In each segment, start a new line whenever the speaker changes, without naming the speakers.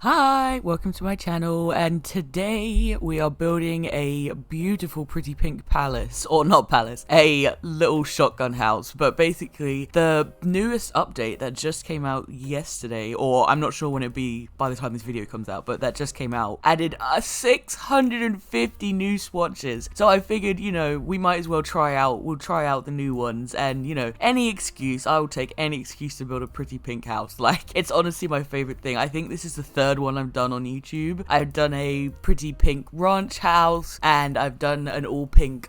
Hi, welcome to my channel, and today we are building a beautiful pretty pink palace, or not palace, a little shotgun house. But basically the newest update that just came out yesterday, or I'm not sure when it'll be by the time this video comes out, but that just came out, added 650 new swatches. So I figured, we might as well try out the new ones, and any excuse, I will take any excuse to build a pretty pink house. Like, it's honestly my favorite thing. I think this is the third one I've done on YouTube. I've done a pretty pink ranch house, and I've done an all pink,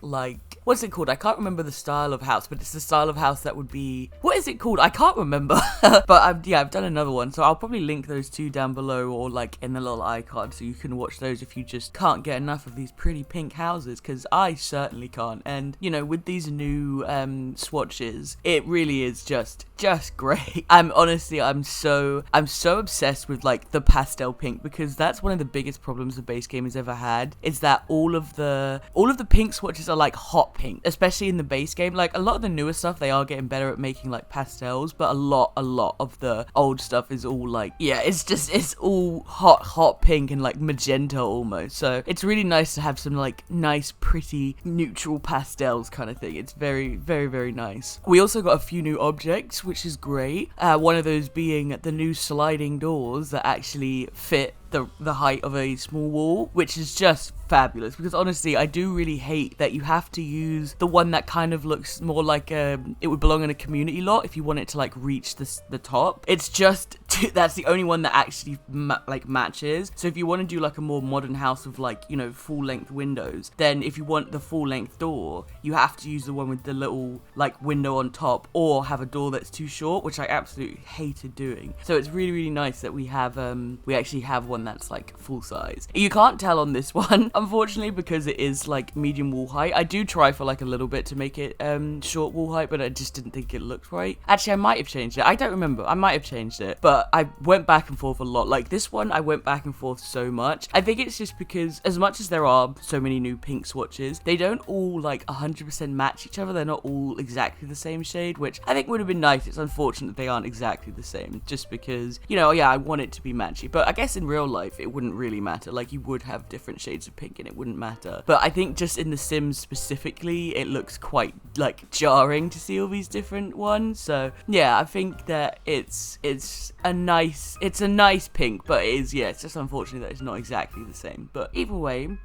what's it called? I can't remember the style of house, but it's the style of house that would be, what is it called? I can't remember. But I've done another one, so I'll probably link those two down below, or in the little icon, so you can watch those if you just can't get enough of these pretty pink houses, because I certainly can't. And with these new swatches, it really is just great. I'm so obsessed with the pastel pink, because that's one of the biggest problems the base game has ever had, is that all of the pink swatches are hot pink, especially in the base game. A lot of the newer stuff, they are getting better at making pastels, but a lot of the old stuff is all it's all hot pink and magenta almost. So it's really nice to have some nice pretty neutral pastels kind of thing. It's very, very, very nice. We also got a few new objects, which is great. One of those being the new sliding doors that actually fit the height of a small wall, which is just fabulous, because honestly I do really hate that you have to use the one that kind of looks more like it would belong in a community lot if you want it to reach the top. It's just that's the only one that actually matches. So if you want to do a more modern house with full length windows, then if you want the full length door, you have to use the one with the little window on top, or have a door that's too short, which I absolutely hated doing. So it's really, really nice that we actually have one that's full size. You can't tell on this one, unfortunately, because it is medium wall height. I do try for a little bit to make it short wall height, but I just didn't think it looked right. Actually, I might have changed it. I don't remember. I might have changed it, but I went back and forth a lot. This one, I went back and forth so much. I think it's just because as much as there are so many new pink swatches, they don't all 100% match each other. They're not all exactly the same shade, which I think would have been nice. It's unfortunate they aren't exactly the same, just because, I want it to be matchy. But I guess in real life, it wouldn't really matter. You would have different shades of pink and it wouldn't matter. But I think just in The Sims specifically, it looks quite jarring to see all these different ones. So yeah, I think that it's a nice pink, but it's just unfortunate that it's not exactly the same. But either way,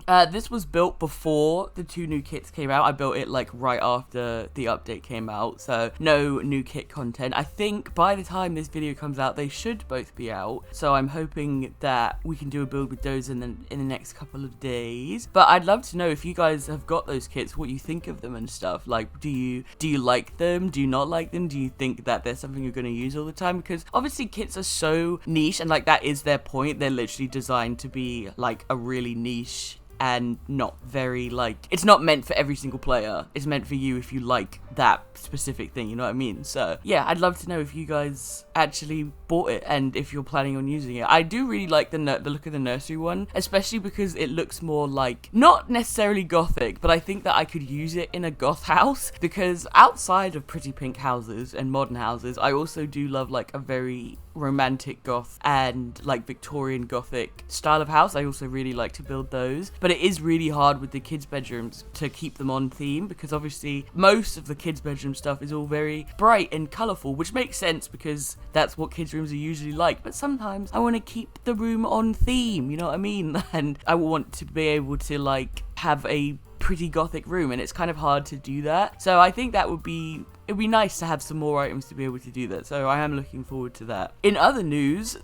this was built before the two new kits came out. I built it right after the update came out, so no new kit content. I think by the time this video comes out, they should both be out, so I'm hoping that we can do a build with those in the next couple of days. But I'd love to know if you guys have got those kits, what you think of them and stuff. Do you like them? Do you not like them? Do you think that they're something you're going to use all the time? Because obviously kits are so niche, and that is their point. They're literally designed to be a really niche and not very it's not meant for every single player. It's meant for you if you like that specific thing, you know what I mean? So yeah, I'd love to know if you guys actually bought it and if you're planning on using it. I do really like the look of the nursery one, especially because it looks more not necessarily gothic, but I think that I could use it in a goth house, because outside of pretty pink houses and modern houses, I also do love a very romantic goth and Victorian gothic style of house. I also really like to build those, but it is really hard with the kids' bedrooms to keep them on theme, because obviously most of the kids' bedroom stuff is all very bright and colourful, which makes sense because that's what kids' rooms are usually like. But sometimes I want to keep the room on theme, you know what I mean? And I want to be able to have a pretty gothic room, and it's kind of hard to do that. So I think that it'd be nice to have some more items to be able to do that. So I am looking forward to that. In other news,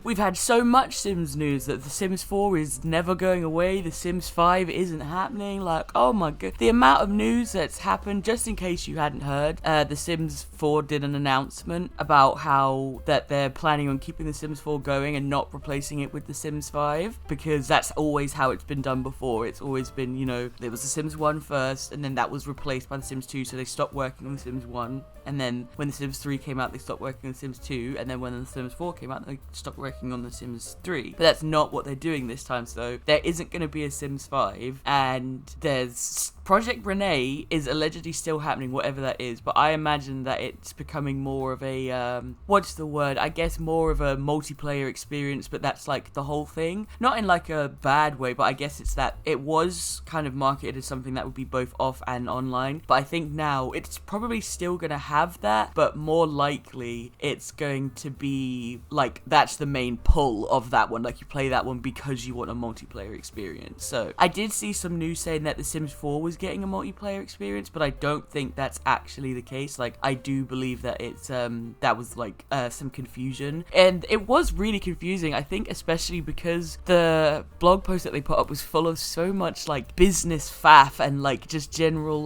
we've had so much Sims news that The Sims 4 is never going away. The Sims 5 isn't happening. Oh my god, the amount of news that's happened. Just in case you hadn't heard, The Sims 4 did an announcement about how that they're planning on keeping The Sims 4 going and not replacing it with The Sims 5, because that's always how it's been done before. It's always been, there was The Sims 1 first, and then that was replaced by The Sims 2, so they stopped working on The Sims 1, and then when The Sims 3 came out, they stopped working on The Sims 2, and then when The Sims 4 came out, they stopped working on The Sims 3. But that's not what they're doing this time, so there isn't going to be a Sims 5, and there's Project Renee is allegedly still happening, whatever that is, but I imagine that it's becoming more of a, what's the word? I guess more of a multiplayer experience, but that's like the whole thing. Not in like a bad way, but I guess it's that it was kind of marketed as something that would be both off and online, but I think now it's probably still going to have that, but more likely it's going to be like, that's the main pull of that one, like you play that one because you want a multiplayer experience. So I did see some news saying that The Sims 4 was getting a multiplayer experience, but I don't think that's actually the case. Like, I do believe that it's that was like some confusion, and it was really confusing, I think, especially because the blog post that they put up was full of so much like business faff and like just general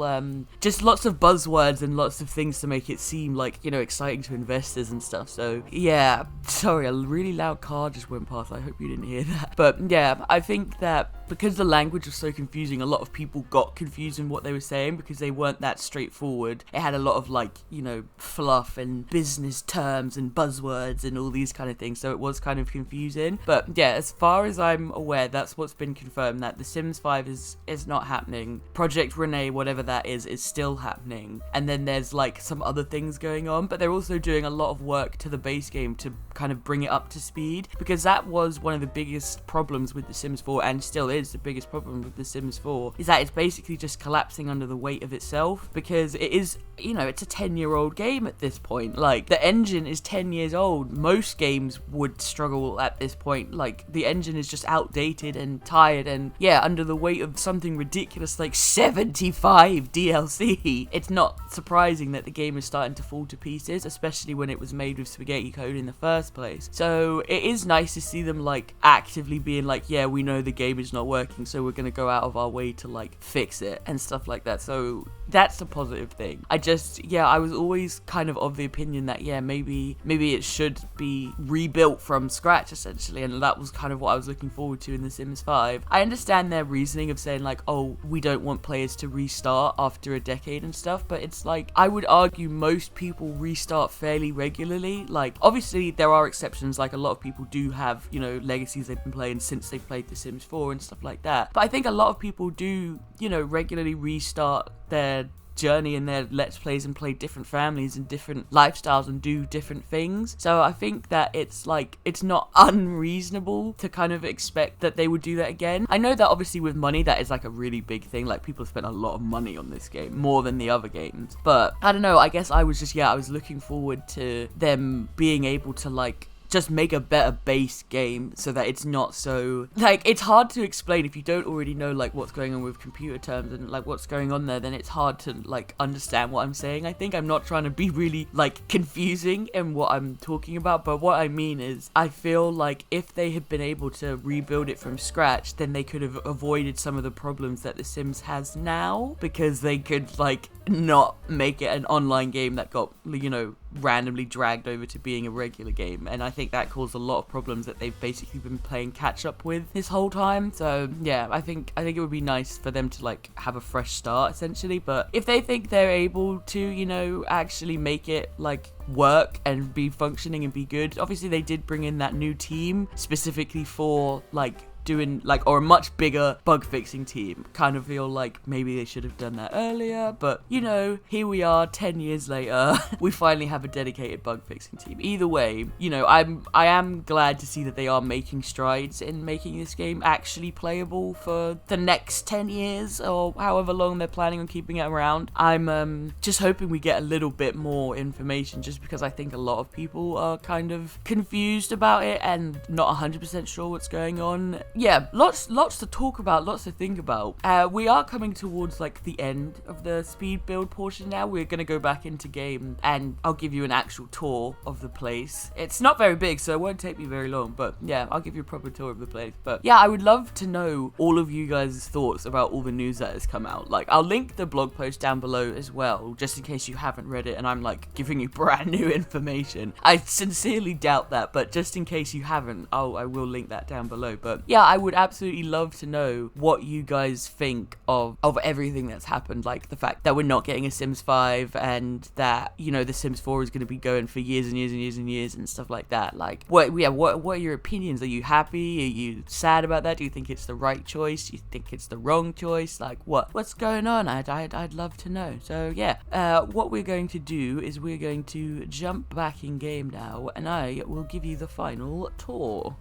just lots of buzzwords and lots of things to make it seem like, you know, exciting to investors and stuff. So yeah, sorry, a really loud car just went past. I hope you didn't hear that. But yeah, I think that because the language was so confusing, a lot of people got confused in what they were saying because they weren't that straightforward. It had a lot of like, you know, fluff and business terms and buzzwords and all these kind of things, so it was kind of confusing. But yeah, as far as I'm aware, that's what's been confirmed, that The Sims 5 is not happening. Project Renee, whatever that is still happening. And then there's like some other things going on, but they're also doing a lot of work to the base game to kind of bring it up to speed, because that was one of the biggest problems with The Sims 4, and still is the biggest problem with The Sims 4, is that it's basically just collapsing under the weight of itself, because it is, you know, it's a 10-year-old game at this point. Like, the engine is 10 years old. Most games would struggle at this point. Like, the engine is just outdated and tired, and yeah, under the weight of something ridiculous like 75 DLC. It's not surprising that the game is starting to fall to pieces, especially when it was made with spaghetti code in the first place. So it is nice to see them like actively being like, yeah, we know the game is not working, so we're gonna go out of our way to like fix it and stuff like that. So that's a positive thing. I was always kind of the opinion that, yeah, maybe it should be rebuilt from scratch, essentially, and that was kind of what I was looking forward to in The Sims 5. I understand their reasoning of saying like, oh, we don't want players to restart after a decade and stuff, but it's like, I would argue most people restart fairly regularly. Like, obviously there are exceptions, like a lot of people do have, you know, legacies they've been playing since they played The Sims 4 and stuff like that, but I think a lot of people do, you know, regularly restart their journey and their let's plays and play different families and different lifestyles and do different things. So I think that it's like, it's not unreasonable to kind of expect that they would do that again. I know that obviously with money, that is like a really big thing. Like, people spent a lot of money on this game, more than the other games. But I don't know, I guess I was just, I was looking forward to them being able to like just make a better base game so that it's not so, like, it's hard to explain if you don't already know like what's going on with computer terms and like what's going on there. Then it's hard to like understand what I'm saying. I think I'm not trying to be really like confusing in what I'm talking about, but what I mean is, I feel like if they had been able to rebuild it from scratch, then they could have avoided some of the problems that The Sims has now, because they could like not make it an online game that got, you know, randomly dragged over to being a regular game. And I think that caused a lot of problems that they've basically been playing catch up with this whole time. So yeah, I think it would be nice for them to like have a fresh start, essentially. But if they think they're able to, you know, actually make it like work and be functioning and be good, obviously they did bring in that new team specifically for like doing like, or a much bigger bug fixing team. Kind of feel like maybe they should have done that earlier, but you know, here we are 10 years later. We finally have a dedicated bug fixing team. Either way, you know, I am glad to see that they are making strides in making this game actually playable for the next 10 years or however long they're planning on keeping it around. I'm just hoping we get a little bit more information, just because I think a lot of people are kind of confused about it and not 100% sure what's going on. Yeah, lots to talk about, lots to think about. We are coming towards like the end of the speed build portion now. We're gonna go back into game and I'll give you an actual tour of the place. It's not very big, so it won't take me very long, but yeah, I'll give you a proper tour of the place. But yeah, I would love to know all of you guys' thoughts about all the news that has come out. Like, I'll link the blog post down below as well, just in case you haven't read it and I'm like giving you brand new information. I sincerely doubt that, but just in case you haven't, I will link that down below. But yeah, I would absolutely love to know what you guys think of everything that's happened, like the fact that we're not getting a Sims 5 and that, you know, the Sims 4 is going to be going for years and years and years and years and stuff like that. Like, what are your opinions? Are you happy? Are you sad about that? Do you think it's the right choice? Do you think it's the wrong choice? Like, what's going on? I'd love to know. So yeah, what we're going to do is we're going to jump back in game now, and I will give you the final tour.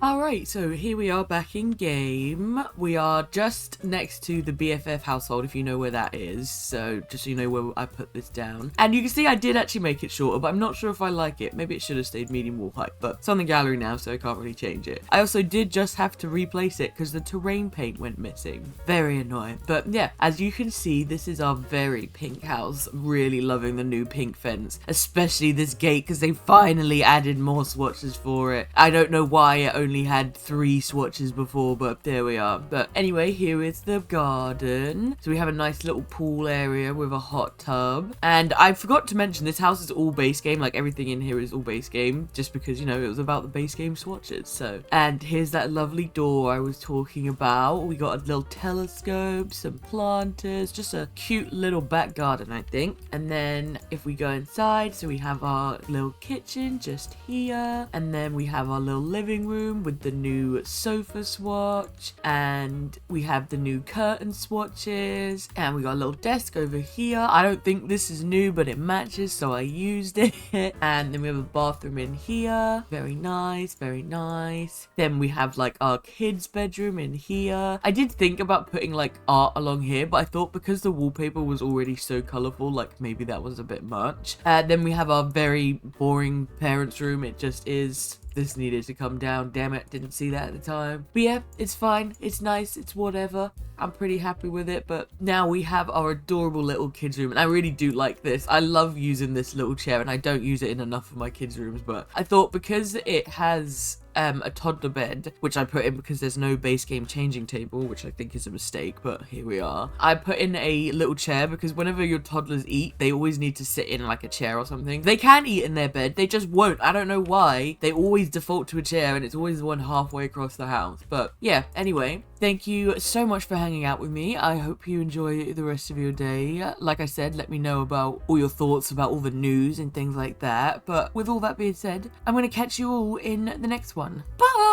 Alright, so here we are back in game. We are just next to the BFF household, if you know where that is. So, just so you know where I put this down. And you can see I did actually make it shorter, but I'm not sure if I like it. Maybe it should have stayed medium wall height, but it's on the gallery now, so I can't really change it. I also did just have to replace it because the terrain paint went missing. Very annoying. But yeah, as you can see, this is our very pink house. Really loving the new pink fence, especially this gate, because they finally added more swatches for it. I don't know why it only had 3 swatches before, but there we are. But anyway, here is the garden. So we have a nice little pool area with a hot tub. And I forgot to mention, this house is all base game. Like, everything in here is all base game, just because, you know, it was about the base game swatches. So, and here's that lovely door I was talking about. We got a little telescope, some planters, just a cute little back garden, I think. And then if we go inside, so we have our little kitchen just here, and then we have our little living room with the new sofa swatch, and we have the new curtain swatches, and we got a little desk over here. I don't think this is new, but it matches, so I used it. And then we have a bathroom in here. Very nice, very nice. Then we have like our kids' bedroom in here. I did think about putting like art along here, but I thought because the wallpaper was already so colorful, like maybe that was a bit much. Then we have our very boring parents' room. It just is. This needed to come down, damn it, didn't see that at the time. But yeah, it's fine, it's nice, it's whatever. I'm pretty happy with it. But now we have our adorable little kids room, and I really do like this. I love using this little chair, and I don't use it in enough of my kids rooms, but I thought because it has a toddler bed, which I put in because there's no base game changing table, which I think is a mistake, but here we are. I put in a little chair because whenever your toddlers eat, they always need to sit in like a chair or something. They can eat in their bed, they just won't. I don't know why. They always default to a chair, and it's always the one halfway across the house. But yeah, anyway, thank you so much for hanging out with me. I hope you enjoy the rest of your day. Like I said, let me know about all your thoughts about all the news and things like that. But with all that being said, I'm going to catch you all in the next one. Bye!